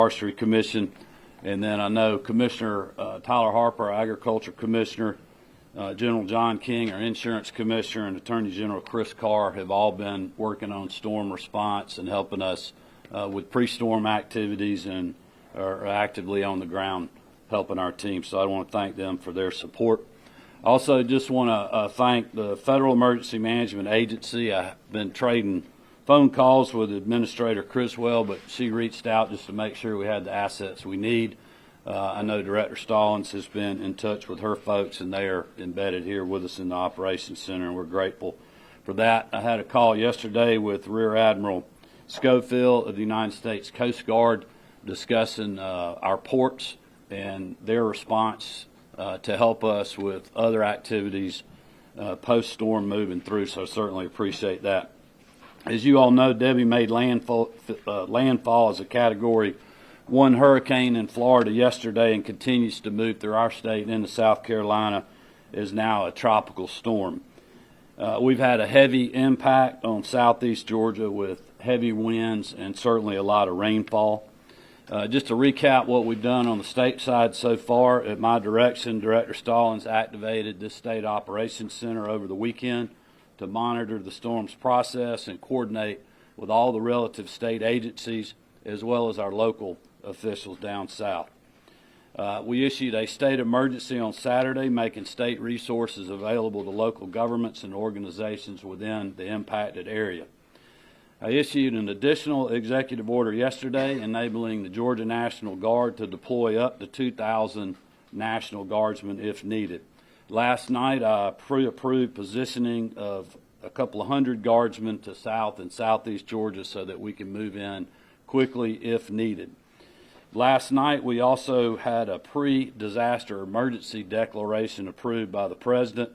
Forestry Commission, and then I know Commissioner Tyler Harper, our Agriculture Commissioner, General John King, our Insurance Commissioner, and Attorney General Chris Carr have all been working on storm response and helping us with pre-storm activities and are actively on the ground helping our team. So I want to thank them for their support. Also, just want to thank the Federal Emergency Management Agency. I've been trading phone calls with Administrator Criswell, but she reached out just to make sure we had the assets we need. I know Director Stallings has been in touch with her folks, and they are embedded here with us in the Operations Center, and we're grateful for that. I had a call yesterday with Rear Admiral Schofield of the United States Coast Guard discussing our ports and their response to help us with other activities post-storm moving through, so certainly appreciate that. As you all know, Debby made landfall as a Category 1 hurricane in Florida yesterday and continues to move through our state and into South Carolina, is now a tropical storm. We've had a heavy impact on southeast Georgia with heavy winds and certainly a lot of rainfall. Just to recap what we've done on the state side so far, at my direction, Director Stallings activated this State Operations Center over the weekend to monitor the storm's process and coordinate with all the relative state agencies as well as our local officials down south. We issued a state emergency on Saturday, making state resources available to local governments and organizations within the impacted area. I issued an additional executive order yesterday enabling the Georgia National Guard to deploy up to 2,000 National Guardsmen if needed. Last night, I pre-approved positioning of a couple of hundred guardsmen to south and southeast Georgia so that we can move in quickly if needed. Last night, we also had a pre-disaster emergency declaration approved by the President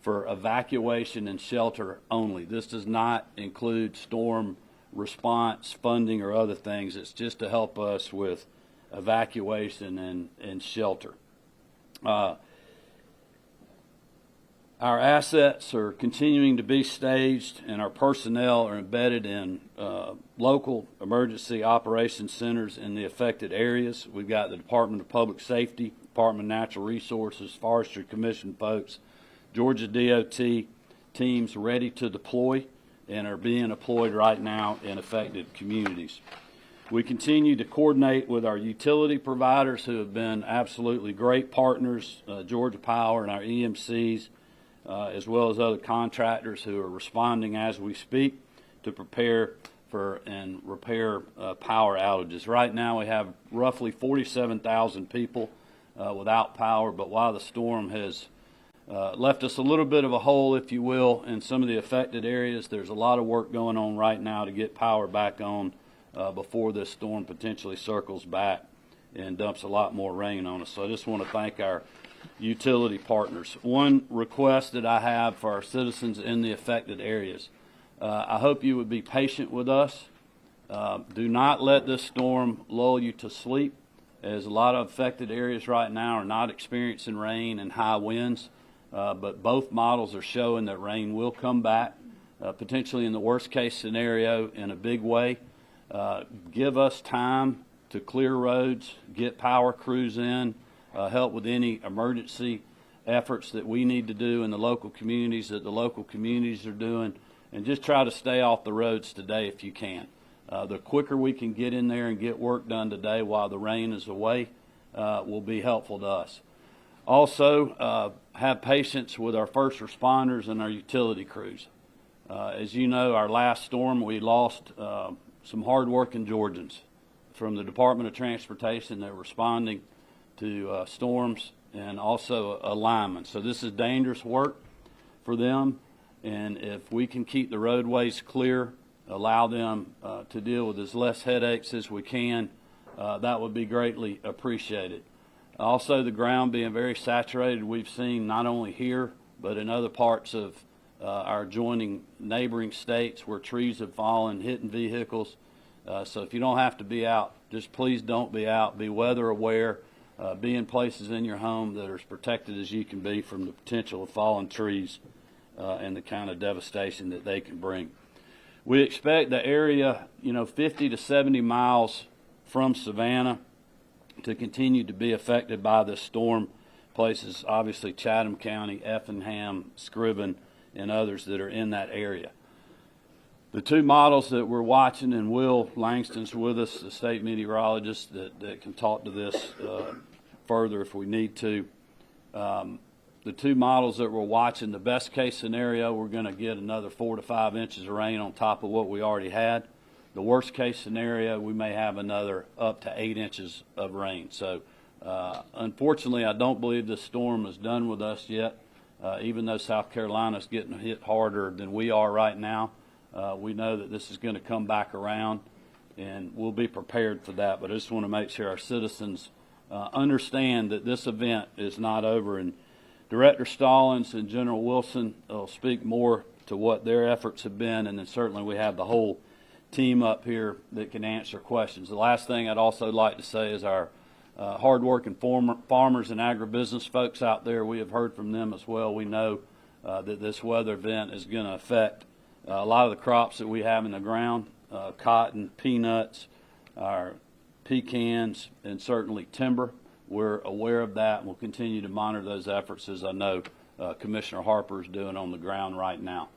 for evacuation and shelter only. This does not include storm response funding or other things. It's just to help us with evacuation and shelter. Our assets are continuing to be staged, and our personnel are embedded in local emergency operations centers in the affected areas. We've got the Department of Public Safety, Department of Natural Resources, Forestry Commission folks, Georgia DOT teams ready to deploy and are being deployed right now in affected communities. We continue to coordinate with our utility providers who have been absolutely great partners, Georgia Power and our EMCs, as well as other contractors who are responding as we speak to prepare for and repair power outages. Right now we have roughly 47,000 people without power, but while the storm has left us a little bit of a hole, if you will, in some of the affected areas, there's a lot of work going on right now to get power back on before this storm potentially circles back and dumps a lot more rain on us. So I just want to thank our utility partners. One request that I have for our citizens in the affected areas, I hope you would be patient with us. Do not let this storm lull you to sleep, as a lot of affected areas right now are not experiencing rain and high winds, but both models are showing that rain will come back, potentially in the worst case scenario in a big way. Give us time to clear roads, get power crews in, help with any emergency efforts that we need to do in the local communities that the local communities are doing, and just try to stay off the roads today if you can. The quicker we can get in there and get work done today while the rain is away will be helpful to us. Also, have patience with our first responders and our utility crews. As you know, our last storm, we lost some hard-working Georgians from the Department of Transportation that were responding to storms, and also a lineman. So this is dangerous work for them, and if we can keep the roadways clear, allow them to deal with as less headaches as we can, that would be greatly appreciated. Also, the ground being very saturated, we've seen not only here but in other parts of our adjoining neighboring states where trees have fallen, hitting vehicles. So if you don't have to be out, just please don't be out. Be weather aware. Be in places in your home that are as protected as you can be from the potential of fallen trees and the kind of devastation that they can bring. We expect the area, 50 to 70 miles from Savannah to continue to be affected by this storm. Places, obviously, Chatham County, Effingham, Scriven, and others that are in that area. The two models that we're watching, and Will Langston's with us, the state meteorologist that can talk to this further if we need to. The two models that we're watching, the best case scenario, we're going to get another 4 to 5 inches of rain on top of what we already had. The worst case scenario, we may have another up to 8 inches of rain. So unfortunately, I don't believe this storm is done with us yet. Even though South Carolina's getting hit harder than we are right now, we know that this is going to come back around, and we'll be prepared for that. But I just want to make sure our citizens understand that this event is not over. And Director Stallings and General Wilson will speak more to what their efforts have been, and then certainly we have the whole team up here that can answer questions. The last thing I'd also like to say is our hardworking farmers and agribusiness folks out there, we have heard from them as well. We know that this weather event is going to affect a lot of the crops that we have in the ground, cotton, peanuts, our pecans, and certainly timber. We're aware of that, and we'll continue to monitor those efforts, as I know Commissioner Harper is doing on the ground right now.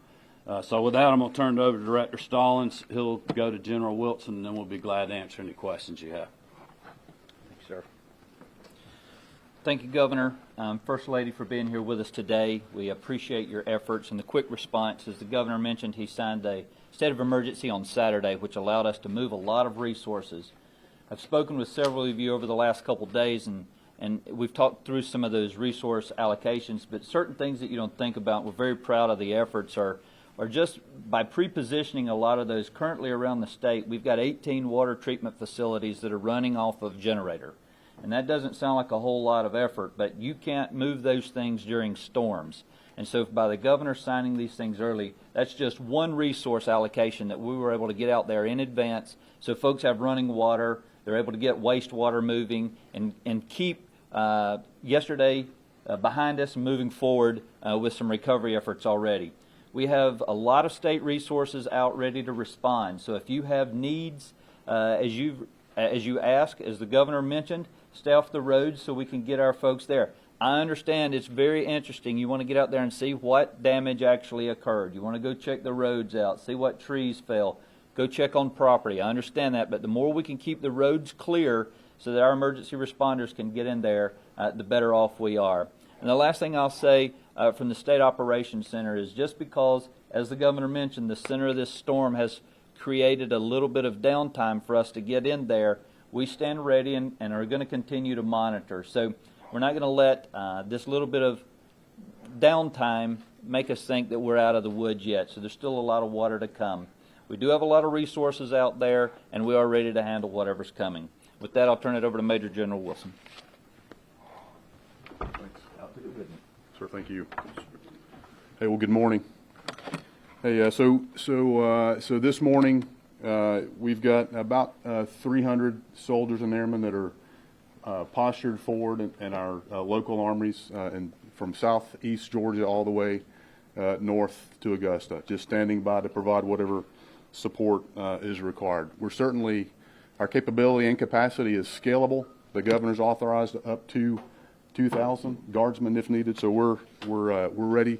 So with that, I'm going to turn it over to Director Stallings. He'll go to General Wilson, and then we'll be glad to answer any questions you have. Thank you, sir. Thank you, Governor, First Lady, for being here with us today. We appreciate your efforts and the quick response. As the Governor mentioned, he signed a state of emergency on Saturday, which allowed us to move a lot of resources. I've spoken with several of you over the last couple of days, and we've talked through some of those resource allocations, but certain things that you don't think about, we're very proud of the efforts, are just by pre-positioning a lot of those currently around the state. We've got 18 water treatment facilities that are running off of generator. And that doesn't sound like a whole lot of effort, but you can't move those things during storms. And so by the Governor signing these things early, that's just one resource allocation that we were able to get out there in advance so folks have running water. They're able to get wastewater moving and keep yesterday behind us and moving forward with some recovery efforts already. We have a lot of state resources out ready to respond. So if you have needs, as you ask, as the Governor mentioned, stay off the roads so we can get our folks there. I understand it's very interesting. You want to get out there and see what damage actually occurred. You want to go check the roads out, see what trees fell. Go check on property. I understand that, but the more we can keep the roads clear so that our emergency responders can get in there, the better off we are. And the last thing I'll say from the State Operations Center is just because, as the Governor mentioned, the center of this storm has created a little bit of downtime for us to get in there, we stand ready and are going to continue to monitor. So we're not going to let this little bit of downtime make us think that we're out of the woods yet. So there's still a lot of water to come. We do have a lot of resources out there, and we are ready to handle whatever's coming. With that, I'll turn it over to Major General Wilson. Thanks. Sir, thank you. Hey, well, good morning. Hey, so this morning we've got about 300 soldiers and airmen that are postured forward in our local armories, and from southeast Georgia all the way north to Augusta, just standing by to provide whatever support is required. We're certainly, our capability and capacity is scalable. The Governor's authorized up to 2,000 guardsmen if needed, so we're ready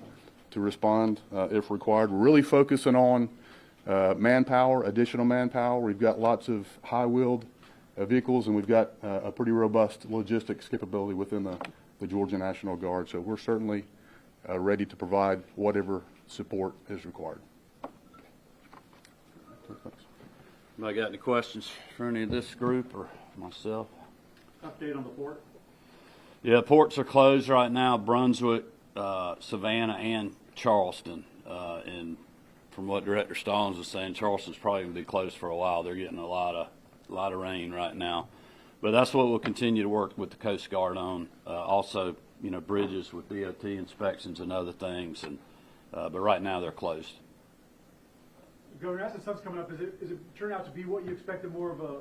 to respond if required. We're really focusing on manpower, additional manpower. We've got lots of high-wheeled vehicles, and we've got a pretty robust logistics capability within the Georgia National Guard, so we're certainly ready to provide whatever support is required. Anybody got any questions for any of this group or myself? Update on the port? Yeah, ports are closed right now. Brunswick, Savannah, and Charleston. And from what Director Stallings was saying, Charleston's probably going to be closed for a while. They're getting a lot of rain right now. But that's what we'll continue to work with the Coast Guard on. Also, bridges with DOT inspections and other things. And but right now they're closed. Governor, as the sun's coming up, is it turn out to be what you expected, more of a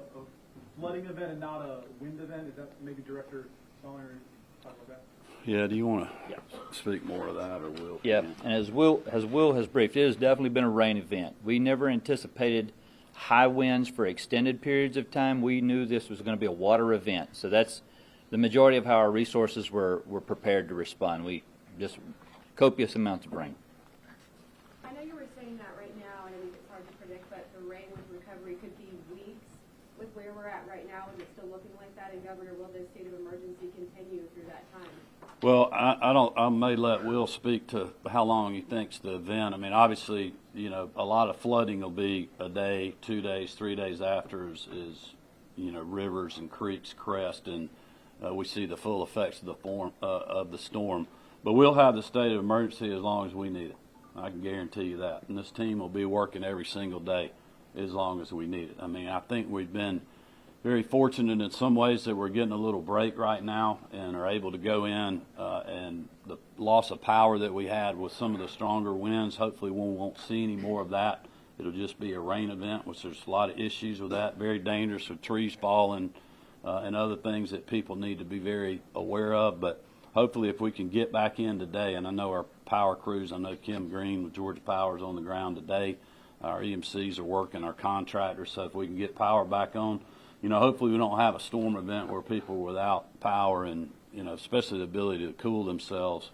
flooding event and not a wind event? Is that maybe Director Stallings talk about that? Yeah, do you want to speak more of that, or Will? Yeah, and as Will has briefed, it has definitely been a rain event. We never anticipated high winds for extended periods of time, we knew this was going to be a water event. So that's the majority of how our resources were prepared to respond. We just copious amounts of rain. I know you were saying that right now, and I think it's hard to predict, but the rain with recovery could be weeks with where we're at right now, and it's still looking like that. And Governor, will this state of emergency continue through that time? Well, I may let Will speak to how long he thinks the event. I mean, obviously, you know, a lot of flooding will be a day, 2 days, 3 days after is you know, rivers and creeks crest, and we see the full effects of the storm. But we'll have the state of emergency as long as we need it. I can guarantee you that. And this team will be working every single day as long as we need it. I mean, I think we've been very fortunate in some ways that we're getting a little break right now and are able to go in, and the loss of power that we had with some of the stronger winds, hopefully we won't see any more of that. It'll just be a rain event, which there's a lot of issues with that, very dangerous with trees falling and other things that people need to be very aware of. But hopefully if we can get back in today, and I know our power crews, I know Kemp Green with Georgia Power is on the ground today, our EMCs are working, our contractors, so if we can get power back on, you know, hopefully we don't have a storm event where people are without power and, you know, especially the ability to cool themselves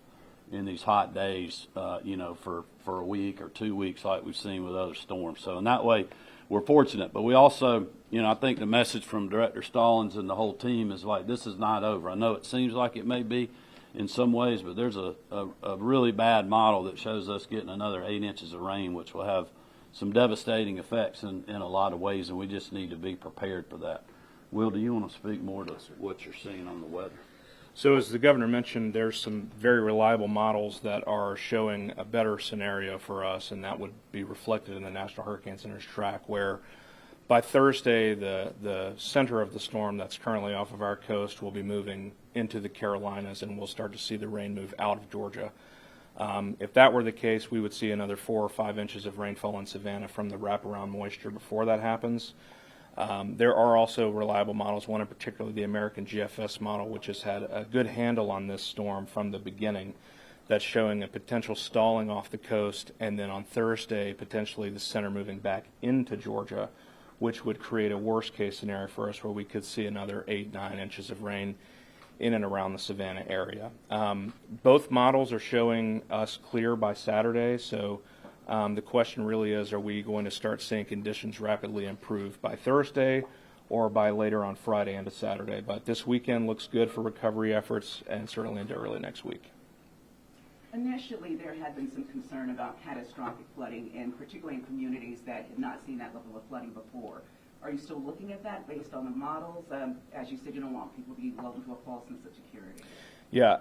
in these hot days, you know, for a week or 2 weeks like we've seen with other storms. So in that way, we're fortunate. But we also, you know, I think the message from Director Stallings and the whole team is like, this is not over. I know it seems like it may be in some ways, but there's a really bad model that shows us getting another 8 inches of rain, which will have some devastating effects in a lot of ways, and we just need to be prepared for that. Will, do you want to speak more to what you're seeing on the weather? So as the governor mentioned, there's some very reliable models that are showing a better scenario for us, and that would be reflected in the National Hurricane Center's track, where by Thursday, the center of the storm that's currently off of our coast will be moving into the Carolinas, and we'll start to see the rain move out of Georgia. If that were the case, we would see another 4 or 5 inches of rainfall in Savannah from the wraparound moisture before that happens. There are also reliable models, one in particular, the American GFS model, which has had a good handle on this storm from the beginning, that's showing a potential stalling off the coast, and then on Thursday, potentially the center moving back into Georgia, which would create a worst-case scenario for us where we could see another 8-9 inches of rain in and around the Savannah area. Both models are showing us clear by Saturday, so the question really is, are we going to start seeing conditions rapidly improve by Thursday or by later on Friday into Saturday? But this weekend looks good for recovery efforts, and certainly into early next week. Initially, there had been some concern about catastrophic flooding, and particularly in communities that had not seen that level of flooding before. Are you still looking at that based on the models? As you said, you don't want people to be lulled into a false sense of security. Yeah,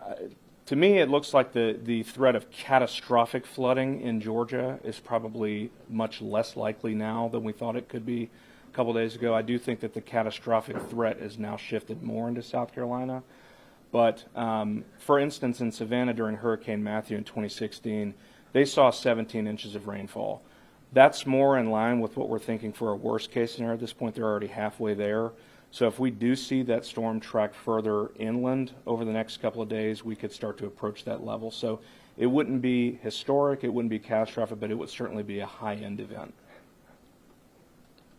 to me it looks like the threat of catastrophic flooding in Georgia is probably much less likely now than we thought it could be a couple days ago. I do think that the catastrophic threat is now shifted more into South Carolina. But for instance, in Savannah during Hurricane Matthew in 2016, they saw 17 inches of rainfall. That's more in line with what we're thinking for a worst-case scenario. At this point, they're already halfway there. So if we do see that storm track further inland over the next couple of days, we could start to approach that level. So it wouldn't be historic, it wouldn't be catastrophic, but it would certainly be a high-end event.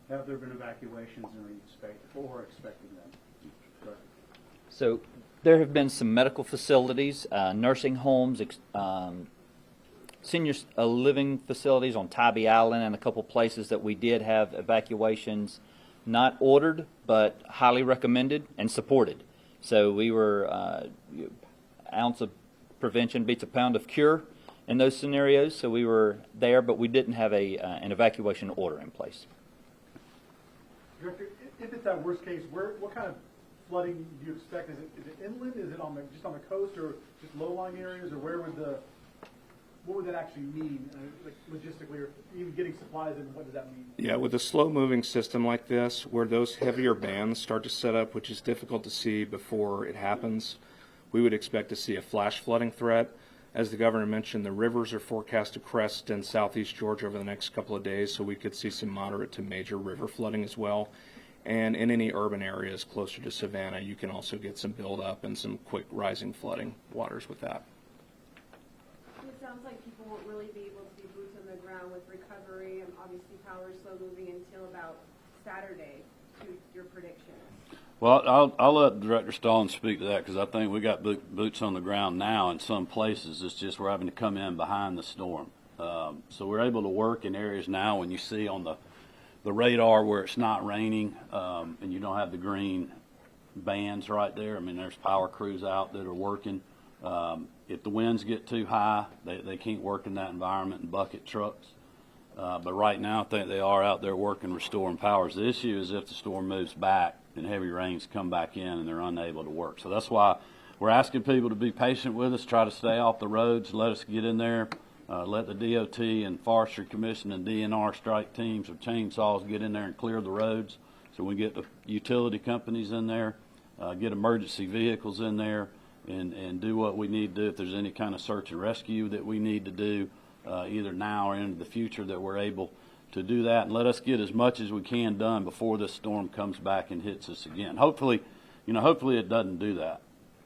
Have there been evacuations, and are you expecting them? So there have been some medical facilities, nursing homes, senior living facilities on Tybee Island, and a couple places that we did have evacuations not ordered but highly recommended and supported. So we were ounce of prevention beats a pound of cure in those scenarios. So we were there, but we didn't have an evacuation order in place. Director, if it's that worst case, what kind of flooding do you expect? Is it inland? Is it just on the coast, or just low-lying areas, or what would that actually mean, like logistically, or even getting supplies, and what does that mean? Yeah, with a slow-moving system like this, where those heavier bands start to set up, which is difficult to see before it happens, we would expect to see a flash flooding threat. As the governor mentioned, the rivers are forecast to crest in southeast Georgia over the next couple of days, so we could see some moderate to major river flooding as well. And in any urban areas closer to Savannah, you can also get some buildup and some quick rising flooding waters with that. It sounds like people won't really be able to be boots on the ground around with recovery, and obviously power is slow moving until about Saturday to your predictions? Well, I'll let Director Stallings speak to that because I think we got boots on the ground now in some places. It's just we're having to come in behind the storm. So we're able to work in areas now when you see on the radar where it's not raining and you don't have the green bands right there. I mean, there's power crews out that are working. If the winds get too high, they can't work in that environment in bucket trucks. But right now, I think they are out there working, restoring powers. The issue is if the storm moves back and heavy rains come back in and they're unable to work. So that's why we're asking people to be patient with us, try to stay off the roads, let us get in there, let the DOT and Forestry Commission and DNR strike teams with chainsaws get in there and clear the roads. So we get the utility companies in there, get emergency vehicles in there, and do what we need to do. If there's any kind of search and rescue that we need to do, either now or into the future, that we're able to do that, and let us get as much as we can done before this storm comes back and hits us again. Hopefully it doesn't do that.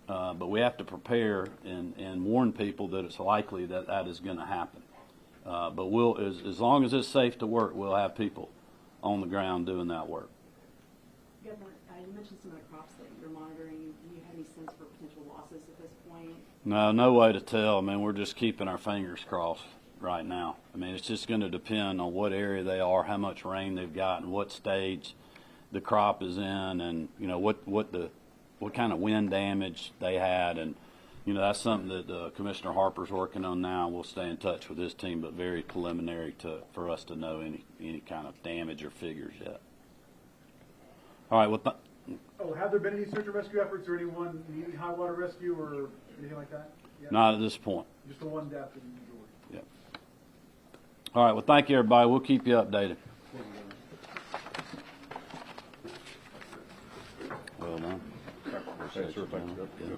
But we have to prepare and warn people that it's likely that that is going to happen. But as long as it's safe to work, we'll have people on the ground doing that work. Governor, you mentioned some of the crops that you're monitoring. Do you have any sense for potential losses at this point? No way to tell. I mean, we're just keeping our fingers crossed right now. I mean, it's just going to depend on what area they are, how much rain they've got, and what stage the crop is in, and what kind of wind damage they had, and that's something that Commissioner Harper's working on now. We'll stay in touch with his team, but very preliminary for us to know any kind of damage or figures yet. All right. Well, have there been any search and rescue efforts or any high water rescue or anything like that? Yeah. not at this point. Just the one death in the majority. Yeah. All right. Well, thank you, everybody. We'll keep you updated. Well done. Thanks, sir. Thanks, Jeff. Yeah. Yeah.